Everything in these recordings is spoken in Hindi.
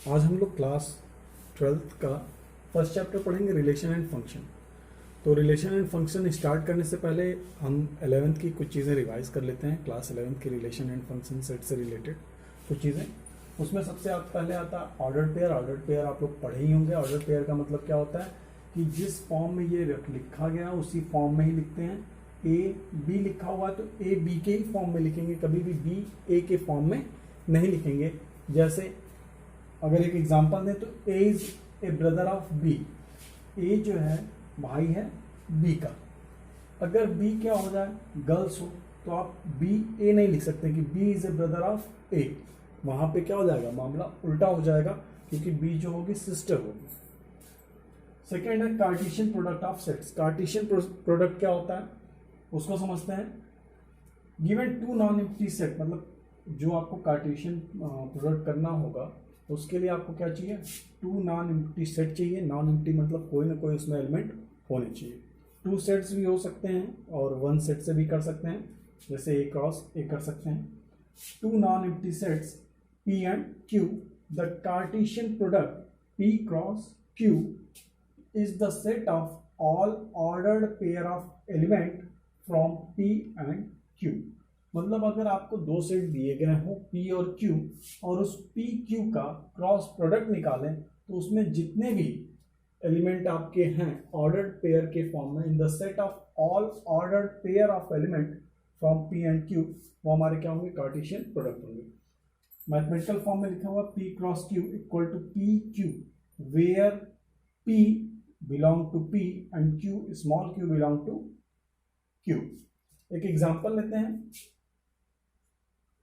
आज हम लोग क्लास 12th का फर्स्ट चैप्टर पढ़ेंगे रिलेशन एंड फंक्शन। तो रिलेशन एंड फंक्शन स्टार्ट करने से पहले हम 11th की कुछ चीज़ें रिवाइज कर लेते हैं। क्लास 11th की रिलेशन एंड फंक्शन सेट से रिलेटेड कुछ चीज़ें। उसमें सबसे पहले आता है ऑर्डर्ड पेयर। ऑर्डर्ड पेयर आप लोग पढ़े ही होंगे। ऑर्डर्ड पेयर का मतलब क्या होता है कि जिस फॉर्म में ये लिखा गया उसी फॉर्म में ही लिखते हैं। ए बी लिखा हुआ है तो ए बी के ही फॉर्म में लिखेंगे, कभी भी बी ए के फॉर्म में नहीं लिखेंगे। जैसे अगर एक एग्जांपल दें तो A is a brother of B. A जो है भाई है बी का। अगर बी क्या हो जाए, गर्ल्स हो, तो आप बी ए नहीं लिख सकते कि B is a brother of A. वहां पे क्या हो जाएगा, मामला उल्टा हो जाएगा, क्योंकि बी जो होगी सिस्टर होगी। सेकेंड है Cartesian product of sets. Cartesian product क्या होता है उसको समझते हैं। Given two non empty set, मतलब जो आपको कार्टेशियन प्रोडक्ट करना होगा उसके लिए आपको क्या चाहिए, टू नॉन एम्प्टी सेट चाहिए। नॉन एम्प्टी मतलब कोई ना कोई उसमें एलिमेंट होने चाहिए। टू सेट्स भी हो सकते हैं और वन सेट से भी कर सकते हैं, जैसे ए क्रॉस ए कर सकते हैं। Two non empty sets P and Q. The Cartesian product P cross Q is the set of all ordered pair of element from P and Q. मतलब अगर आपको दो सेट दिए गए हो P और Q और उस P Q का क्रॉस प्रोडक्ट निकालें तो उसमें जितने भी एलिमेंट आपके हैं ऑर्डर्ड पेयर के फॉर्म में, in the set of all ordered pair of element from P and Q, वो हमारे क्या होंगे, कार्टेशियन प्रोडक्ट होंगे। मैथमेटिकल फॉर्म में लिखा हुआ P cross Q equal to P Q, where P belong to P and Q small q belong to Q। एक एग्जांपल लेते हैं।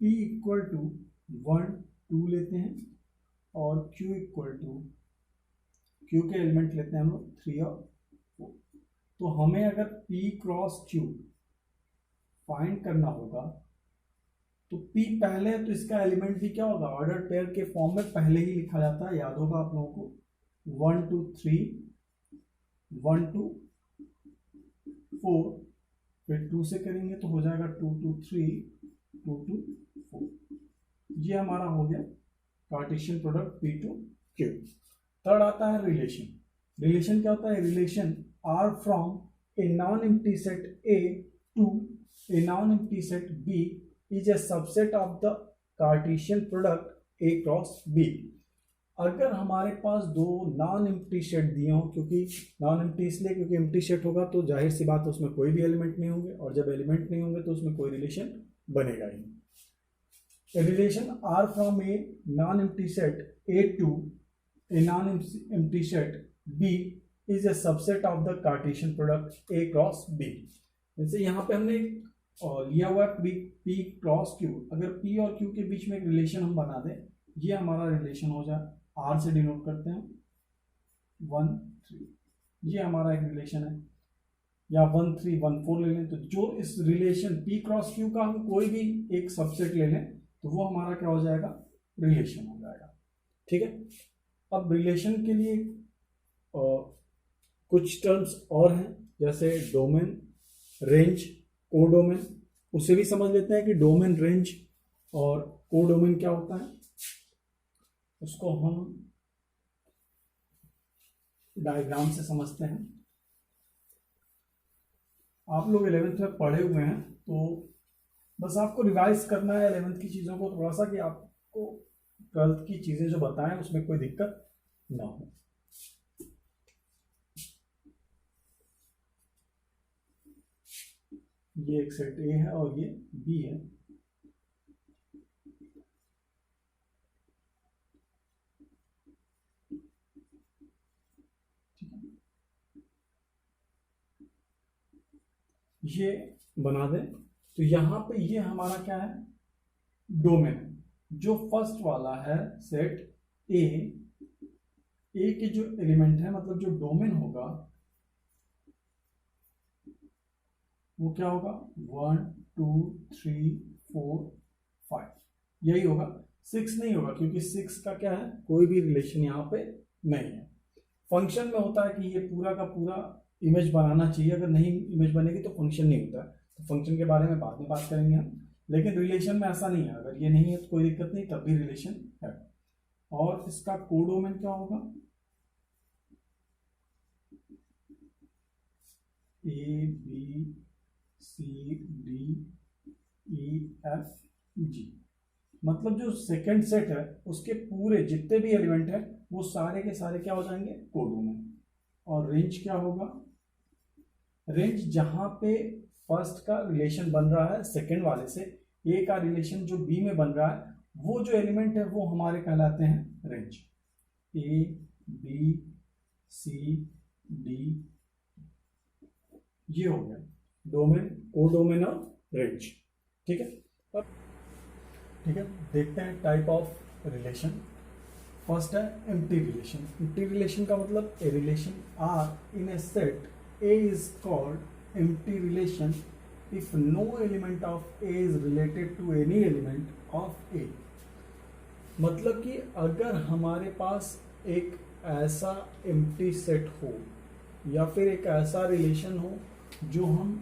P इक्वल टू 1 2 लेते हैं और Q इक्वल टू, Q के एलिमेंट लेते हैं हम लोग 3 और 4। तो हमें अगर P क्रॉस Q फाइंड करना होगा तो P पहले है तो इसका एलिमेंट भी क्या होगा, ऑर्डर पेयर के फॉर्म में पहले ही लिखा जाता है, याद होगा आप लोगों को। 1 2 3, 1 2 4, फिर 2 से करेंगे तो हो जाएगा 2 2 3, 2 2 4। ये हमारा हो गया Cartesian product P to Q। Third आता है रिलेशन। रिलेशन क्या होता है, relation R from a non empty set A to a non empty set B is a subset of the Cartesian product A cross B। अगर हमारे पास दो नॉन एम्प्टी सेट दिए हों, क्योंकि नॉन एम्प्टी इसलिए क्योंकि एम्प्टी सेट होगा तो जाहिर सी बात है उसमें कोई भी एलिमेंट नहीं होंगे, और जब एलिमेंट नहीं होंगे तो उसमें कोई रिलेशन बनेगा ही नहीं। A relation R from a non-empty set A to a non-empty set B is a subset of the Cartesian product A cross B। जैसे यहाँ पे हमने लिया हुआ है P क्रॉस Q। अगर P और Q के बीच में एक रिलेशन हम बना दें, ये हमारा रिलेशन हो जाए, R से डिनोट करते हैं 1 3, ये हमारा एक रिलेशन है। या 1 3 1 4 ले लें, तो जो इस रिलेशन P क्रॉस Q का हम कोई भी एक सबसेट ले लें तो वो हमारा क्या हो जाएगा, रिलेशन हो जाएगा। ठीक है। अब रिलेशन के लिए कुछ टर्म्स और हैं, जैसे डोमेन, रेंज, कोडोमेन। उसे भी समझ लेते हैं कि डोमेन, रेंज और कोडोमेन क्या होता है। उसको हम डायग्राम से समझते हैं। आप लोग 11th में पढ़े हुए हैं तो बस आपको रिवाइज करना है 11th की चीज़ों को थोड़ा सा, कि आपको 12th की चीज़ें जो बताएं उसमें कोई दिक्कत ना हो। ये एक सेट A है और ये B है। ये बना दें तो यहाँ पे ये हमारा क्या है, डोमेन। जो फर्स्ट वाला है सेट ए के जो एलिमेंट है, मतलब जो डोमेन होगा वो क्या होगा, 1 2 3 4 5, यही होगा। 6 नहीं होगा, क्योंकि 6 का क्या है, कोई भी रिलेशन यहाँ पे नहीं है। फंक्शन में होता है कि ये पूरा का पूरा इमेज बनाना चाहिए, अगर नहीं इमेज बनेगी तो फंक्शन नहीं होता है। तो फंक्शन के बारे में बाद में बात करेंगे हम, लेकिन रिलेशन में ऐसा नहीं है। अगर ये नहीं है तो कोई दिक्कत नहीं, तब भी रिलेशन है। और इसका कोडोमेन क्या होगा, A B C D E F G. मतलब जो सेकंड सेट है उसके पूरे जितने भी एलिमेंट है वो सारे के सारे क्या हो जाएंगे, कोडोमेन। और रेंज क्या होगा, रेंज जहां पे फर्स्ट का रिलेशन बन रहा है सेकंड वाले से, ए का रिलेशन जो बी में बन रहा है, वो जो एलिमेंट है वो हमारे कहलाते हैं range. A B C D, ये हो गया डोमेन, कोडोमेन और रेंज। ठीक है, अब ठीक है देखते हैं टाइप ऑफ रिलेशन। फर्स्ट है एम्प्टी रिलेशन। एम्प्टी रिलेशन का मतलब a relation R in a set A is called empty relation if no element of A is related to any element of A। मतलब कि अगर हमारे पास एक ऐसा empty set हो या फिर एक ऐसा रिलेशन हो जो हम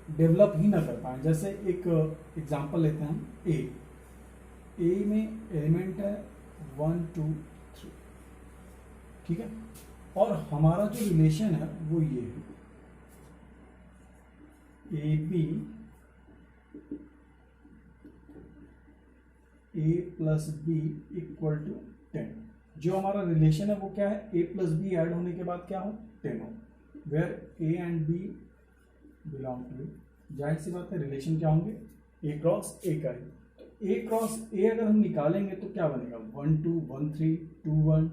डेवलप ही ना कर पाए। जैसे एक एग्जांपल लेते हैं हम, ए में एलिमेंट है 1 2 3, ठीक है, और हमारा जो रिलेशन है वो ये है, A B A plus B equal to 10। जो हमारा रिलेशन है वो क्या है, ए प्लस बी ऐड होने के बाद क्या हो, 10 हो, where A and B belong to A. जाहिर सी बात है रिलेशन क्या होंगे, ए क्रॉस ए का ही। तो ए क्रॉस ए अगर हम निकालेंगे तो क्या बनेगा, 1 2 1 3 2 1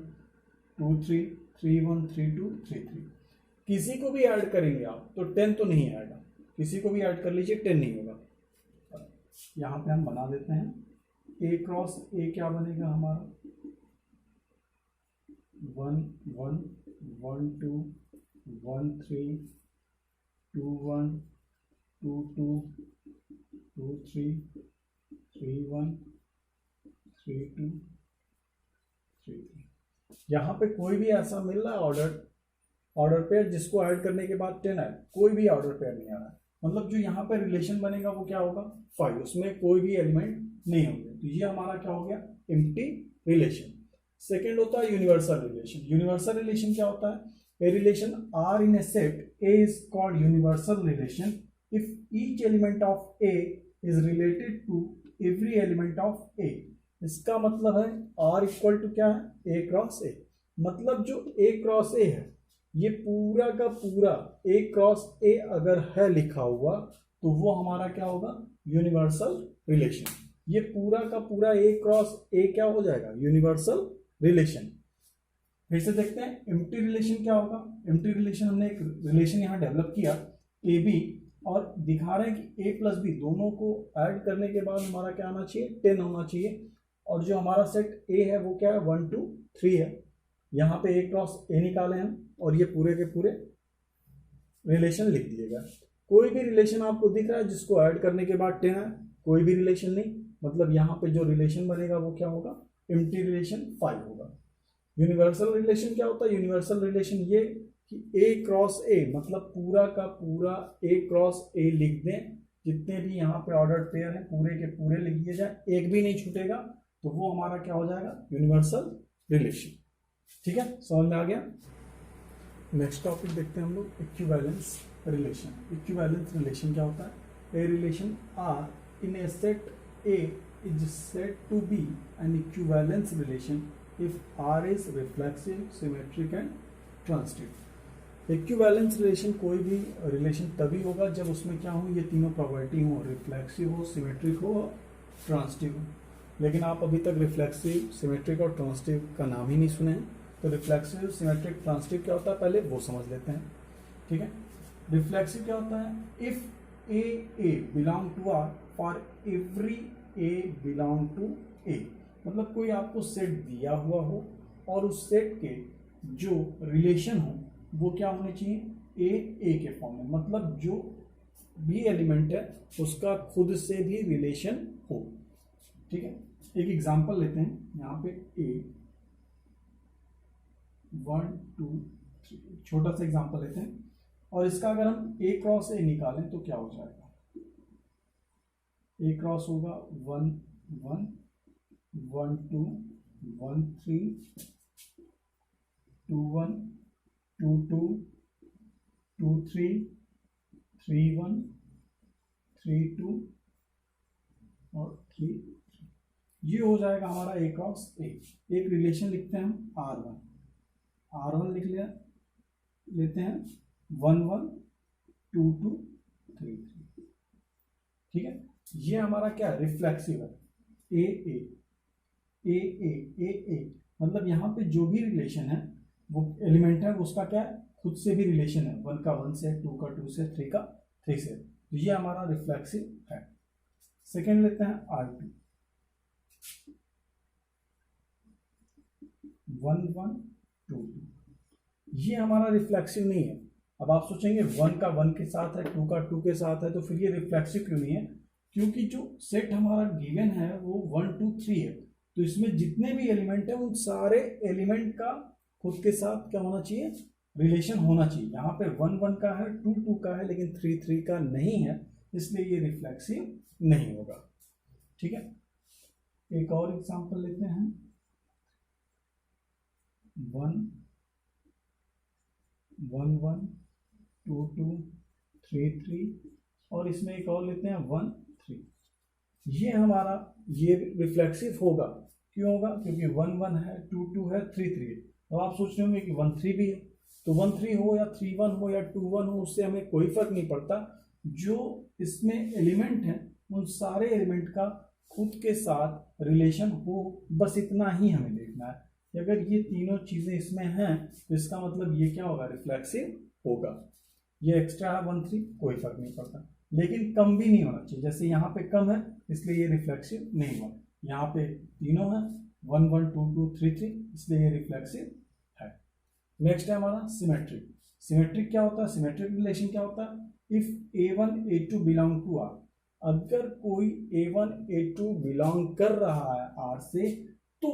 2 3 3 1 3 2 3 3। किसी को भी ऐड करेंगे आप तो 10 तो नहीं आएगा, किसी को भी ऐड कर लीजिए 10 नहीं होगा। यहाँ पे हम बना देते हैं, ए क्रॉस ए क्या बनेगा हमारा, 1 1 1 2 1 3 2 1 2 2 2 3 3 1 3 2 3 3। यहाँ पे कोई भी ऐसा मिल रहा है ऑर्डर पेयर जिसको ऐड करने के बाद 10 आए, कोई भी ऑर्डर पेयर नहीं आ रहा है। मतलब जो यहाँ पे रिलेशन बनेगा वो क्या होगा, 5, उसमें कोई भी एलिमेंट नहीं होंगे। तो ये हमारा क्या हो गया, एम्प्टी रिलेशन। सेकेंड होता है यूनिवर्सल रिलेशन। यूनिवर्सल रिलेशन क्या होता है, a relation R in a set A is called universal relation if each element of A is related to every element of A. इसका मतलब है आर इक्वल टू क्या है, ए क्रॉस ए। मतलब जो ए क्रॉस ए है ये पूरा का पूरा ए क्रॉस ए अगर है लिखा हुआ तो वो हमारा क्या होगा, यूनिवर्सल रिलेशन। ये पूरा का पूरा ए क्रॉस ए क्या हो जाएगा, यूनिवर्सल रिलेशन। फिर से देखते हैं एम्प्टी रिलेशन क्या होगा। एम्प्टी रिलेशन, हमने एक रिलेशन यहाँ डेवलप किया ए बी, और दिखा रहे हैं कि ए प्लस बी दोनों को ऐड करने के बाद हमारा क्या आना चाहिए, 10 होना चाहिए। और जो हमारा सेट ए है वो क्या है, 1 2 3 है। यहाँ पे ए क्रॉस ए निकाले हम और ये पूरे के पूरे रिलेशन लिख दिएगा। कोई भी रिलेशन आपको दिख रहा है जिसको ऐड करने के बाद 10 है, कोई भी रिलेशन नहीं, मतलब यहाँ पे जो रिलेशन बनेगा वो क्या होगा, एम्प्टी रिलेशन 5 होगा। यूनिवर्सल रिलेशन क्या होता है, यूनिवर्सल रिलेशन ये कि ए क्रॉस ए, मतलब पूरा का पूरा ए क्रॉस ए लिख दें, जितने भी यहाँ पे ऑर्डर पेयर हैं पूरे के पूरे लिख दिए जाए, एक भी नहीं छूटेगा, तो वो हमारा क्या हो जाएगा, यूनिवर्सल रिलेशन। ठीक है, समझ में आ गया। नेक्स्ट टॉपिक देखते हैं हम लोग, इक्विवेलेंस रिलेशन। इक्विवेलेंस रिलेशन क्या होता है, a relation R in a set A is said to be an equivalence relation if R is reflexive, symmetric and transitive. Equivalence relation कोई भी रिलेशन तभी होगा जब उसमें क्या हो, ये तीनों प्रॉपर्टी हो, रिफ्लेक्सिव हो, सिमेट्रिक हो और ट्रांजिटिव हो। लेकिन आप अभी तक रिफ्लेक्सिव, सिमेट्रिक और ट्रांजिटिव का नाम ही नहीं सुने हैं, तो रिफ्लेक्सिव, सिमेट्रिक, ट्रांजिटिव क्या होता है पहले वो समझ लेते हैं। ठीक है, रिफ्लेक्सिव क्या होता है, if a belong to R for every a belong to A. मतलब कोई आपको सेट दिया हुआ हो और उस सेट के जो रिलेशन हो वो क्या होने चाहिए, ए के फॉर्म में, मतलब जो भी एलिमेंट है उसका खुद से भी रिलेशन हो। ठीक है, एक एग्जांपल लेते हैं, यहाँ पे ए 1 2 3, छोटा सा एग्जांपल लेते हैं, और इसका अगर हम ए क्रॉस ए निकालें तो क्या हो जाएगा, ए क्रॉस होगा 1 1 1 2 1 3 2 1 2 2 2 3 3 1 3 2 और 3। ये हो जाएगा हमारा ए क्रॉस ए। एक रिलेशन लिखते हैं हम R1 लिख लिया, लेते हैं 1 1 2 2 3 3। ठीक है, ये हमारा क्या है, रिफ्लेक्सिव है। ए ए ए ए ए ए मतलब यहाँ पे जो भी रिलेशन है वो एलिमेंट है उसका क्या है, खुद से भी रिलेशन है। 1 का 1 से, 2 का 2 से, 3 का 3 से। तो ये हमारा रिफ्लेक्सिव है। सेकेंड लेते हैं R2 1 1 2 2। ये हमारा रिफ्लेक्सिव नहीं है। अब आप सोचेंगे 1 का 1 के साथ है, 2 का 2 के साथ है, तो फिर ये रिफ्लेक्सिव क्यों नहीं है? क्योंकि जो सेट हमारा गिवन है वो 1 2 3 है। तो इसमें जितने भी एलिमेंट है उन सारे एलिमेंट का खुद के साथ क्या होना चाहिए, रिलेशन होना चाहिए। यहाँ पे 1 1 का है, 2 2 का है, लेकिन 3 3 का नहीं है, इसलिए ये रिफ्लेक्सिव नहीं होगा। ठीक है, एक और एग्जांपल लेते हैं 1 1 1 2 2 3 3 और इसमें एक और लेते हैं 1 3। ये हमारा ये रिफ्लेक्सिव होगा। क्यों होगा? क्योंकि 1 1 है, 2 2 है, 3 3 है। तो आप सोच रहे होंगे कि 1 3 भी है, तो 1 3 हो या 3 1 हो या 2 1 हो, उससे हमें कोई फर्क नहीं पड़ता। जो इसमें एलिमेंट है उन सारे एलिमेंट का खुद के साथ रिलेशन हो, बस इतना ही हमें देखना है। कि अगर ये तीनों चीजें इसमें हैं तो इसका मतलब ये क्या होगा, रिफ्लेक्सिव होगा। ये एक्स्ट्रा है 1 3, कोई फर्क नहीं पड़ता, लेकिन कम भी नहीं होना चाहिए। जैसे यहाँ पे कम है इसलिए ये रिफ्लेक्सिव नहीं हुआ, यहाँ पे तीनों है 1 1 2 2 3 3, इसलिए ये रिफ्लेक्सिव है। नेक्स्ट है हमारा सिमेट्रिक। सिमेट्रिक क्या होता है? सिमेट्रिक रिलेशन क्या होता है? If A1 A2 belong to R, अगर कोई A1 A2 बिलोंग कर रहा है R से, तो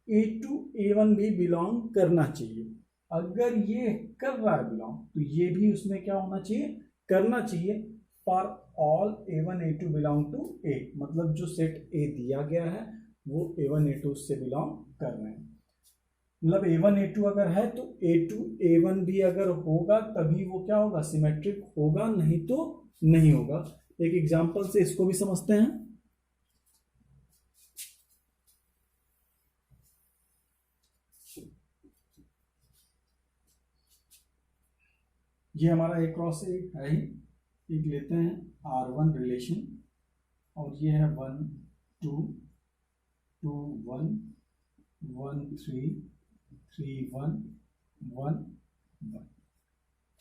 A2 A1 भी बिलोंग करना चाहिए। अगर ये कर रहा है बिलोंग, तो ये भी उसमें क्या होना चाहिए, करना चाहिए। For all A1 A2 belong to A, मतलब जो सेट A दिया गया है वो A1 A2 से बिलोंग कर रहे हैं। मतलब A1 A2 अगर है तो A2 A1 भी अगर होगा तभी वो क्या होगा, सिमेट्रिक होगा, नहीं तो नहीं होगा। एक एग्जांपल से इसको भी समझते हैं। ये हमारा A क्रॉस A है ही। एक लेते हैं R1 रिलेशन, और ये है 1 2 2 1 1 3 3 1 1 1।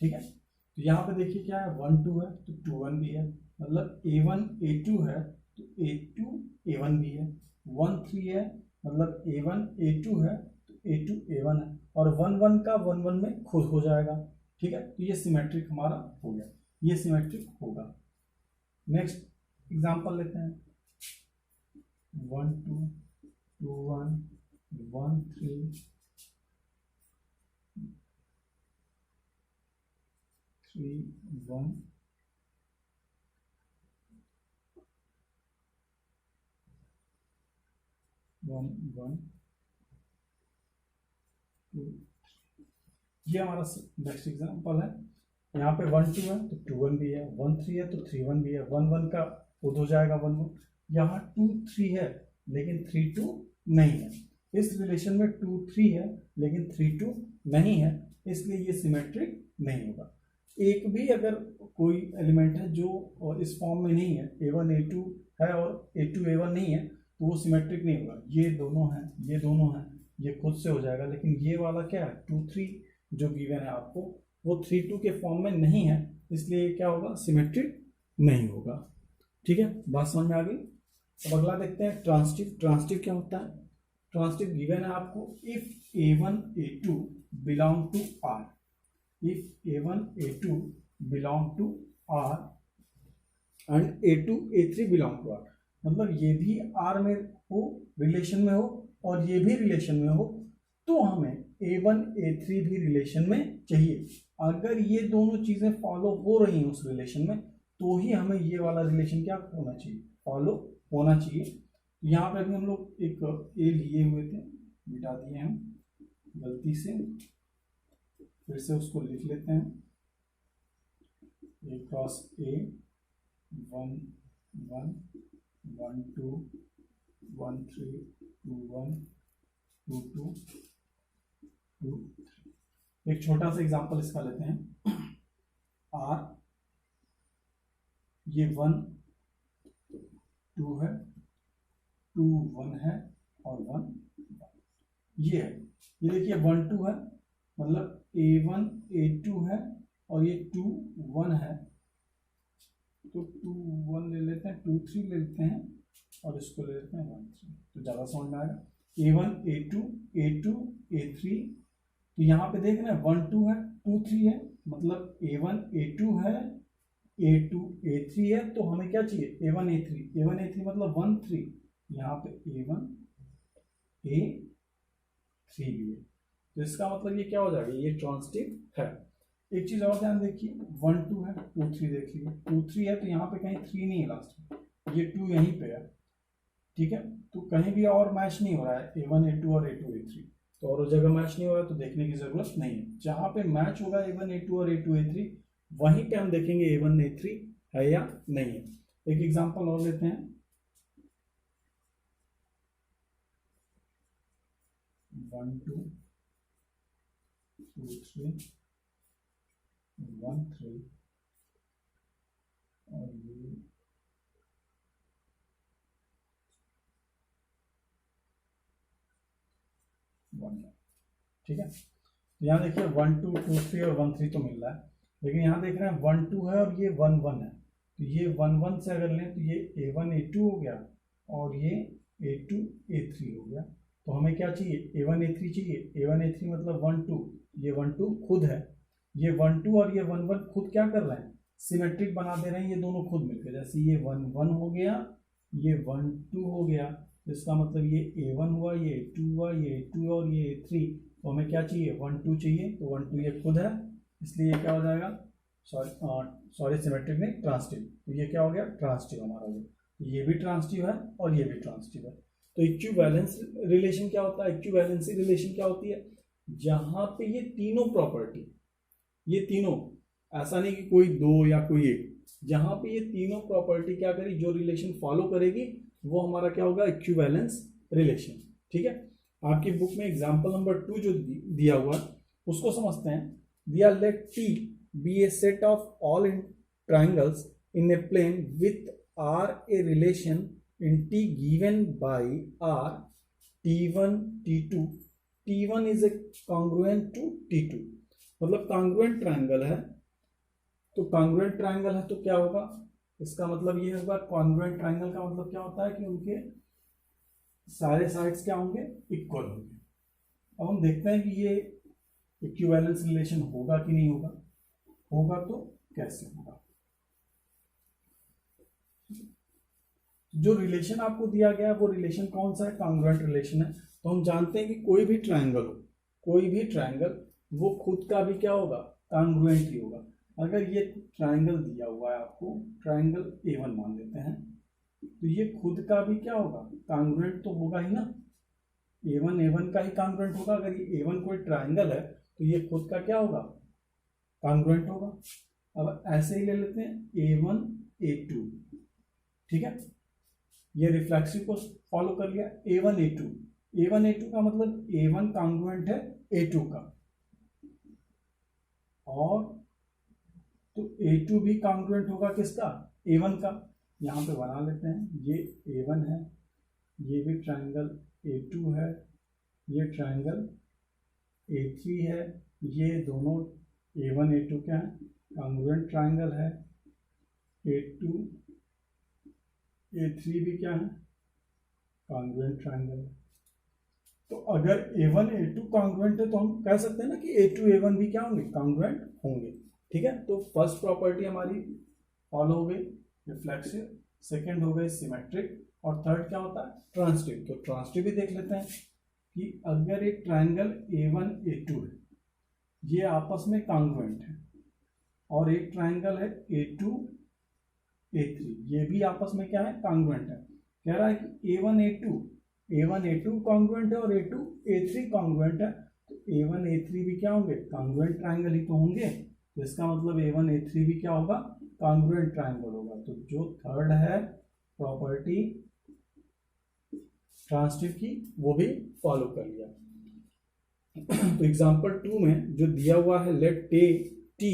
ठीक है, तो यहाँ पे देखिए क्या है, 1 2 है तो 2 1 भी है, मतलब A1 A2 है तो A2 A1 भी है। 1 3 है मतलब A1 A2 है तो A2 A1 है, और 1 1 का 1 1 में खुद हो जाएगा। ठीक है, तो ये सिमेट्रिक हमारा हो गया, ये सिमेट्रिक होगा। नेक्स्ट एग्जांपल लेते हैं 1 2 2 1 1 3 3 1 1 1 2। ये हमारा नेक्स्ट एग्जांपल है। यहाँ पे 1 2 है तो 2 1 भी है, 1 3 है तो 3 1 भी है, 1 1 का खुद हो जाएगा 1 1। यहाँ 2 3 है लेकिन 3 2 नहीं है। इस रिलेशन में 2 3 है लेकिन 3 2 नहीं है, इसलिए ये सिमेट्रिक नहीं होगा। एक भी अगर कोई एलिमेंट है जो इस फॉर्म में नहीं है, A1 A2 है और A2 A1 नहीं है, तो वो सिमेट्रिक नहीं होगा। ये दोनों हैं, ये दोनों हैं, ये खुद से हो जाएगा। लेकिन ये वाला क्या है, 2 3 जो गिवन है आपको, वो 3 2 के फॉर्म में नहीं है, इसलिए क्या होगा, सिमेट्रिक नहीं होगा। ठीक है, बात समझ में आ गई। अब अगला देखते हैं ट्रांसिटिव। ट्रांसिटिव क्या होता है? ट्रांसिटिव गिवन है आपको, if A1 A2 belong to R, if A1 A2 belong to R and A2 A3 belong to R, मतलब ये भी R में हो, रिलेशन में हो, और ये भी रिलेशन में हो, तो हमें A1 A3 भी रिलेशन में चाहिए। अगर ये दोनों चीजें फॉलो हो रही हैं उस रिलेशन में, तो ही हमें ये वाला रिलेशन क्या होना चाहिए, फॉलो होना चाहिए। तो यहाँ पे अभी हम लोग एक ए लिए हुए थे, मिटा दिए हम गलती से, फिर से उसको लिख लेते हैं। ए क्रॉस ए 1 1 1 2 1 3 2 1 2 2 2 3। एक छोटा सा एग्जांपल इसका लेते हैं। आर ये 1 2 है, 2 1 है और 1 ये है। ये देखिए 1 2 है, मतलब A1 A2 है और ये 2 1 है, तो 2 1 ले लेते हैं, 2 3 ले लेते हैं और इसको ले लेते हैं 1 3, तो ज़्यादा समझ में आएगा। A1 A2 A2 A3, तो यहाँ पे देख रहे हैं 1 2 है 2 3 है, मतलब A1 A2 है, A2 A3 है, तो हमें क्या चाहिए A1 A3 मतलब 1 3, यहाँ पे A1 A3 भी है, तो इसका मतलब ये क्या हो जाएगा, ये ट्रांजिटिव है। एक चीज और ध्यान देखिए, 1 2 है 2 3 देख लीजिए, 2 3 है तो यहाँ पे कहीं 3 नहीं है लास्ट में, ये 2 यहीं पे है, ठीक है, तो कहीं भी और मैच नहीं हो रहा है A1 A2 और A2 A3, तो और जगह मैच नहीं हो रहा है तो देखने की जरूरत नहीं है। जहां पे मैच होगा A1 A2 और A2 A3 वहीं पे हम देखेंगे A1 A3 है या नहीं है। एक एग्जांपल और लेते हैं, 1 2 2 3 1 3 और ये 1, ठीक है। यहाँ देखिए 1 2 2 3 और 1 3 तो मिल रहा है, लेकिन यहाँ देख रहे हैं 1 2 है और ये 1 1 है, तो ये 1 1 से अगर लें तो ये A1 A2 हो गया और ये A2 A3 हो गया, तो हमें क्या चाहिए A1 A3 चाहिए। A1 A3 मतलब 1 2, ये 1 2 खुद है, ये 1 2 और ये 1 1 खुद क्या कर रहे हैं, सिमेट्रिक बना दे रहे हैं, ये दोनों खुद मिलकर, जैसे ये 1 1 हो गया, ये 1 2 हो गया, इसका मतलब ये A1 हुआ, ये A2 हुआ, ये A2 और ये A3, तो हमें क्या चाहिए 1 2 चाहिए, तो 1 2 ये खुद है, इसलिए ये क्या हो जाएगा, सॉरी सिमेट्रिक नहीं ट्रांजिटिव, तो ये क्या हो गया ट्रांजिटिव हमारा हो गया, ये भी ट्रांजिटिव है और ये भी ट्रांजिटिव है। तो इक्विवेलेंस रिलेशन क्या होता है, इक्विवेलेंसी रिलेशन क्या होती है, जहां पे ये तीनों प्रॉपर्टी, ये तीनों, ऐसा नहीं कि कोई दो या कोई एक, जहां पे ये तीनों प्रॉपर्टी क्या करेगी, जो रिलेशन फॉलो करेगी वो हमारा क्या होगा इक्विवेलेंस रिलेशन, ठीक है। आपकी बुक में एग्जांपल नंबर 2 जो दिया हुआ उसको समझते हैं। दिया late T be a set of all triangles in a plane with R a relation in T given by R T1 T2, T1 is a congruent to T2, मतलब कॉन्ग्रुएंट ट्रायंगल है, तो कॉन्ग्रुएंट ट्रायंगल है तो क्या होगा, इसका मतलब ये होगा, कॉन्ग्रुएंट ट्रायंगल का मतलब क्या होता है कि उनके सारे साइड्स क्या होंगे इक्वल होंगे। अब हम देखते हैं कि ये इक्विवेलेंस रिलेशन होगा कि नहीं होगा, होगा तो कैसे होगा। जो रिलेशन आपको दिया गया है वो रिलेशन कौन सा है, कॉन्ग्रुएंट रिलेशन है। तो हम जानते हैं कि कोई भी ट्रायंगल हो, कोई भी ट्रायंगल वो खुद का भी क्या होगा कॉन्ग्रुएंट ही होगा। अगर ये ट्रायंगल दिया हुआ है आपको, ट्रायंगल A1 मान लेते हैं, तो ये खुद का भी क्या होगा कॉन्ग्रुएंट तो होगा ही ना, A1 A1 का ही कॉन्ग्रुएंट होगा। अगर ये A1 कोई ट्रायंगल है तो ये खुद का क्या होगा कॉन्ग्रुएंट होगा। अब ऐसे ही ले लेते हैं A1 A2, ठीक है, ये रिफ्लेक्सिव को फॉलो कर लिया। A1 A2, A1 A2 का मतलब A1 कॉन्ग्रुएंट है A2 का, और तो A2 भी कॉन्ग्रुएंट होगा किसका A1 का। यहाँ पे बना लेते हैं, ये A1 है, ये भी ट्रायंगल A2 है, ये ट्रायंगल A3 है, ये दोनों A1 A2 क्या है कॉन्ग्रुएंट ट्रायंगल है, A2 A3 भी क्या है कॉन्ग्रुएंट ट्रायंगल है। तो अगर A1 A2 कॉन्ग्रुएंट है तो हम कह सकते हैं ना कि A2 A1 भी क्या होंगे कॉन्ग्रुएंट होंगे, ठीक है। तो फर्स्ट प्रॉपर्टी हमारी फॉलो हो गई रिफ्लेक्सिव, सेकंड हो गई सिमेट्रिक, और थर्ड क्या होता है ट्रांजिटिव। तो ट्रांजिटिव भी देख लेते हैं कि अगर एक ट्रायंगल A1 A2 है, ये आपस में कॉन्ग्रुएंट है, और एक ट्रायंगल है A2 A3, ये भी आपस में क्या है कॉन्ग्रुएंट है, कह रहा है कि A1 A2 कॉन्ग्रुएंट है और A2 A3 कॉन्ग्रुएंट है, तो A1 A3 भी क्या होंगे, कॉन्ग्रुएंट ट्राइंगल ही तो होंगे। तो इसका मतलब A1 A3 भी क्या होगा, कॉन्ग्रुएंट ट्राइंगल होगा। तो जो थर्ड है प्रॉपर्टी ट्रांसिटिव की वो भी फॉलो कर लिया। तो एग्जांपल 2 में जो दिया हुआ है, late T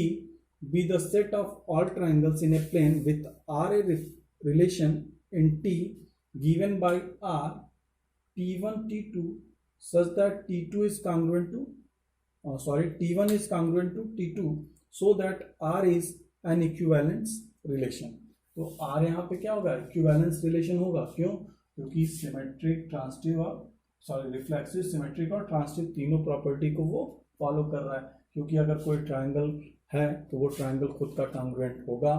be the set of all triangles in a plane with R a relation in T given by R T1 T2 such that T2 is congruent to T1 is congruent to T2 so that R is an equivalence relation। तो R यहाँ पे क्या होगा, इक्विवेलेंस रिलेशन होगा। क्यों, क्योंकि सिमेट्रिक, ट्रांसिटिव और रिफ्लेक्सिव, सिमेट्रिक और ट्रांसिटिव तीनों प्रॉपर्टी को वो फॉलो कर रहा है। क्योंकि अगर कोई ट्राइंगल है तो वो ट्राइंगल खुद का कॉन्ग्रुएंट होगा।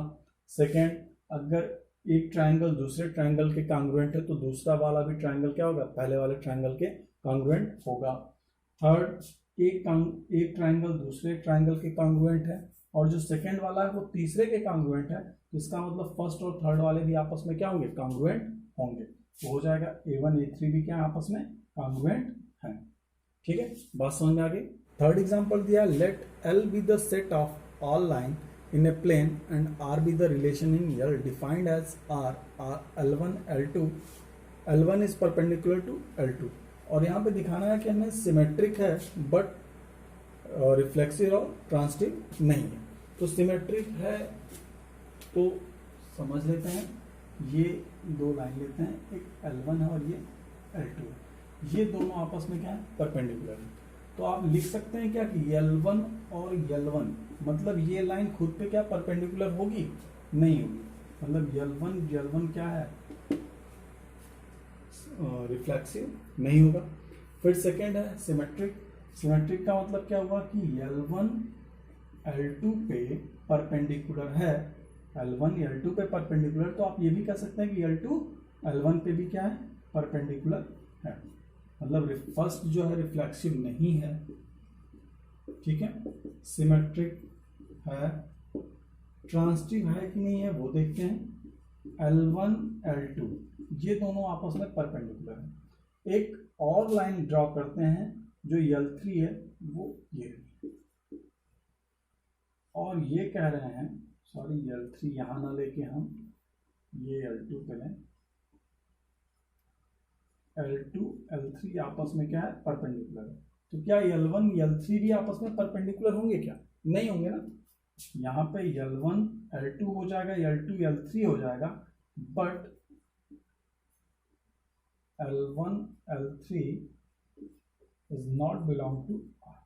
सेकेंड, अगर एक ट्राइंगल दूसरे ट्राइंगल के कॉन्ग्रुएंट है तो दूसरा वाला भी ट्राइंगल क्या होगा, पहले वाले ट्राइंगल के कॉन्ग्रुएंट होगा। थर्ड, एक ट्राइंगल दूसरे ट्राइंगल के कॉन्ग्रुएंट है और जो सेकेंड वाला है वो तीसरे के कॉन्ग्रुएंट है, तो इसका मतलब फर्स्ट और थर्ड वाले भी आपस में क्या होंगे, कॉन्ग्रुएंट होंगे। तो हो जाएगा A1 A3 भी क्या आपस में कॉन्ग्रुएंट है। ठीक है, बात समझ में आ गई। थर्ड एग्जांपल दिया, let L be the set of all line in a plane and R be the relation in L defined as R L1 L2 L1 is perpendicular to L2। और यहाँ पे दिखाना है कि हमें सिमेट्रिक है बट रिफ्लेक्सिव और ट्रांसिटिव नहीं है। तो सिमेट्रिक है तो समझ लेते हैं, ये दो लाइन लेते हैं, एक L1 है और ये L2, ये दोनों आपस में क्या है, परपेंडिकुलर है। तो आप लिख सकते हैं क्या कि L1 और L1 मतलब ये लाइन खुद पे क्या परपेंडिकुलर होगी, नहीं होगी। मतलब L1 क्या है, रिफ्लेक्सिव नहीं होगा। फिर सेकेंड है सिमेट्रिक, सिमेट्रिक का मतलब क्या हुआ कि L1 L2 पे परपेंडिकुलर है, L1 L2 पे परपेंडिकुलर, तो आप ये भी कह सकते हैं कि L2 L1 पे भी क्या है, परपेंडिकुलर है। मतलब फर्स्ट जो है रिफ्लेक्सिव नहीं है, ठीक है, सिमेट्रिक है, ट्रांसिटिव है कि नहीं है वो देखते हैं। L1 L2 ये दोनों आपस में परपेंडिकुलर है। एक और लाइन ड्रॉ करते हैं जो L3 है, वो ये, और ये कह रहे हैं, सॉरी L3 यहां ना लेके हम ये L2 पे लें, L2 L3 आपस में क्या है, परपेंडिकुलर है। तो क्या L1 L3 भी आपस में परपेंडिकुलर होंगे क्या, नहीं होंगे ना। यहाँ पे L1 L2 हो जाएगा, L2 L3 हो जाएगा, but L1 L3 is not belong to R।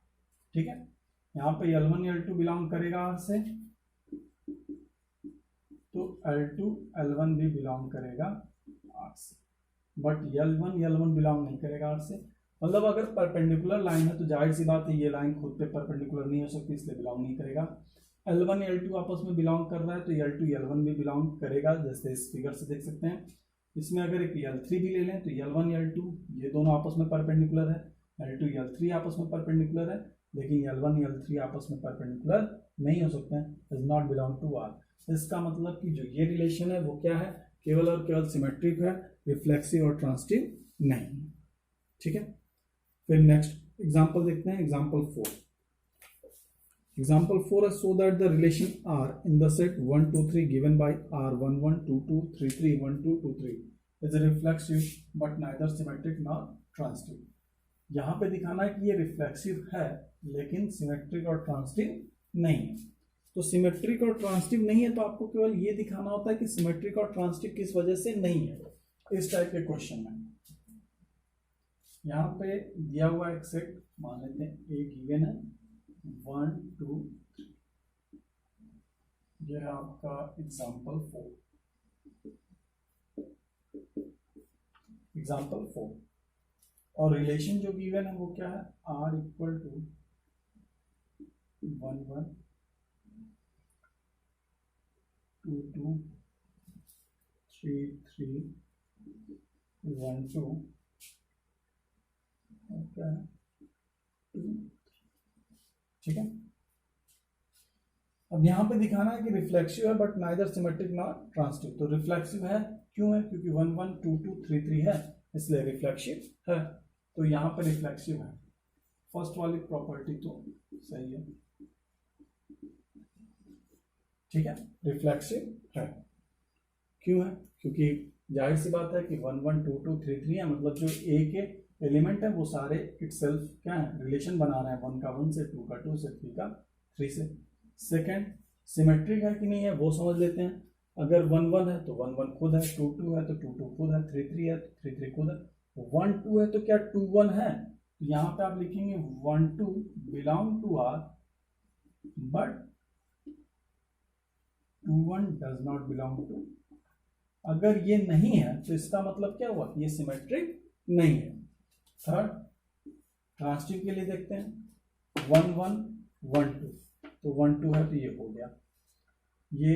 ठीक है, यहाँ पे L1 L2 बिलोंग करेगा R से, तो L2 L1 भी बिलोंग करेगा R से, बट L1 बिलोंग नहीं करेगा R से। मतलब अगर परपेंडिकुलर लाइन है तो जाहिर सी बात है ये लाइन खुद पे परपेंडिकुलर नहीं हो सकती, इसलिए बिलोंग नहीं करेगा। L1 L2 आपस में बिलोंग कर रहा है तो L2 L1 भी बिलोंग करेगा, जैसे इस फिगर से देख सकते हैं। इसमें अगर एक L3 भी ले लें तो L1 L2 ये दोनों आपस में परपेंडिकुलर है, L2 L3 आपस में परपेंडिकुलर है, लेकिन L1 L3 आपस में परपेंडिकुलर नहीं हो सकते हैं, is not belong to R। इसका मतलब कि जो ये रिलेशन है वो क्या है, केवल और केवल सिमेट्रिक है, रिफ्लेक्सिव और ट्रांसिटिव नहीं। ठीक है, फिर नेक्स्ट एग्जांपल देखते हैं, एग्जांपल 4। एग्जांपल 4 है, so that the relation R in the set 1 2 3 given by R 1 1 2 2 3 3 1 2 2 3 is reflexive but neither symmetric nor transitive. यहाँ पे दिखाना है कि ये रिफ्लेक्सिव है लेकिन सिमेट्रिक और ट्रांसिटिव नहीं है। तो सिमेट्रिक और ट्रांसिटिव नहीं है तो आपको केवल ये दिखाना होता है कि सिमेट्रिक और ट्रांसिटिव किस वजह से नहीं है, इस टाइप के क्वेश्चन में। यहाँ पे दिया हुआ एक सेट मान लेते हैं, एक गिवन है 1 2 3, यह है आपका एग्जाम्पल 4 और रिलेशन जो गिवन है वो क्या है, R इक्वल टू 1 1 2 2 3 3 1 2 ओके 2। ठीक है, अब यहां पे दिखाना है कि रिफ्लेक्सिव है but neither symmetric not transitive. तो रिफ्लेक्सिव है क्यों है? क्योंकि 1 1 2 2 3 3 है, इसलिए रिफ्लेक्सिव है। तो यहाँ पर रिफ्लेक्सिव है। फर्स्ट वाली प्रॉपर्टी तो सही है, ठीक है, रिफ्लेक्सिव है। क्यों है? क्योंकि जाहिर सी बात है कि 1 1 2 2 3 3 है, मतलब जो ए के एलिमेंट है वो सारे इटसेल्फ क्या है, रिलेशन बना रहे हैं, 1 का 1 से, 2 का 2 से, 3 का 3 से। सेकंड, सिमेट्रिक है कि नहीं है वो समझ लेते हैं। अगर 1 1 है तो 1 1 खुद है, 2 2 है तो 2 2 खुद है, 3 3 है तो 3 3 खुद है, 1 2 है तो क्या 2 1 है? तो यहाँ पे आप लिखेंगे 1 2 belong to R but 2 1 does not belong to. अगर ये नहीं है तो इसका मतलब क्या हुआ? ये सिमेट्रिक नहीं है। थर्ड, ट्रांसिटिव के लिए देखते हैं, 1 1 1 2, तो 1 2 है तो ये हो गया। ये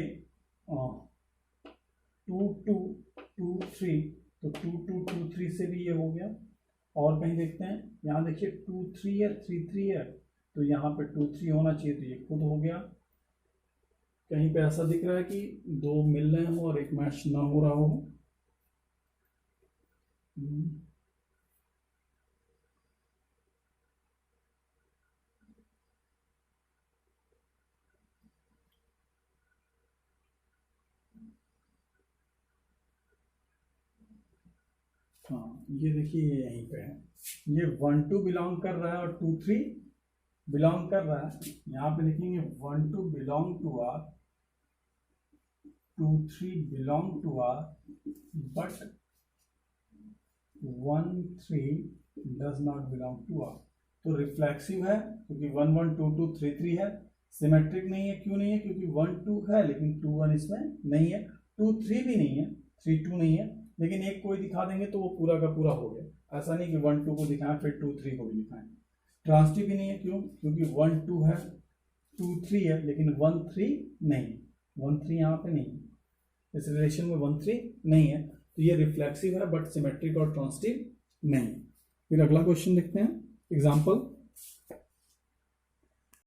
2 2 2 3, तो 2 2 2 3 से भी ये हो गया। और कहीं देखते हैं, यहाँ देखिए 2 3 है, 3 3 है, तो यहाँ पे 2 3 होना चाहिए, तो ये खुद हो गया। कहीं पे ऐसा दिख रहा है कि दो मिल रहे हो और एक मैच ना हो रहा हो। हाँ, ये देखिए यहीं पे है, ये 1 2 बिलोंग कर रहा है और 2 3 बिलोंग कर रहा है। यहाँ पे लिखेंगे 1 2 belong to R, 2 3 belong to R, but 1 3 does not belong to R. तो रिफ्लेक्सिव है क्योंकि 1 1 2 2 3 3 है। सिमेट्रिक नहीं है, क्यों नहीं है? क्योंकि 1 2 है लेकिन 2 1 इसमें नहीं है, 2 3 भी नहीं है, 3 2 नहीं है, लेकिन एक कोई दिखा देंगे तो वो पूरा का पूरा हो गया। ऐसा नहीं कि 1 2 को दिखाएं फिर 2 3 को भी दिखाएं। ट्रांसिटिव भी नहीं है, क्यों? क्योंकि 1 2 है, 2 3 है, लेकिन 1 3 नहीं, 1 3 यहाँ पे नहीं है, इस रिलेशन में 1 3 नहीं है, तो ये रिफ्लेक्सिव है बट सिमेट्रिक और ट्रांसिटिव नहीं। फिर अगला क्वेश्चन देखते हैं, एग्जाम्पल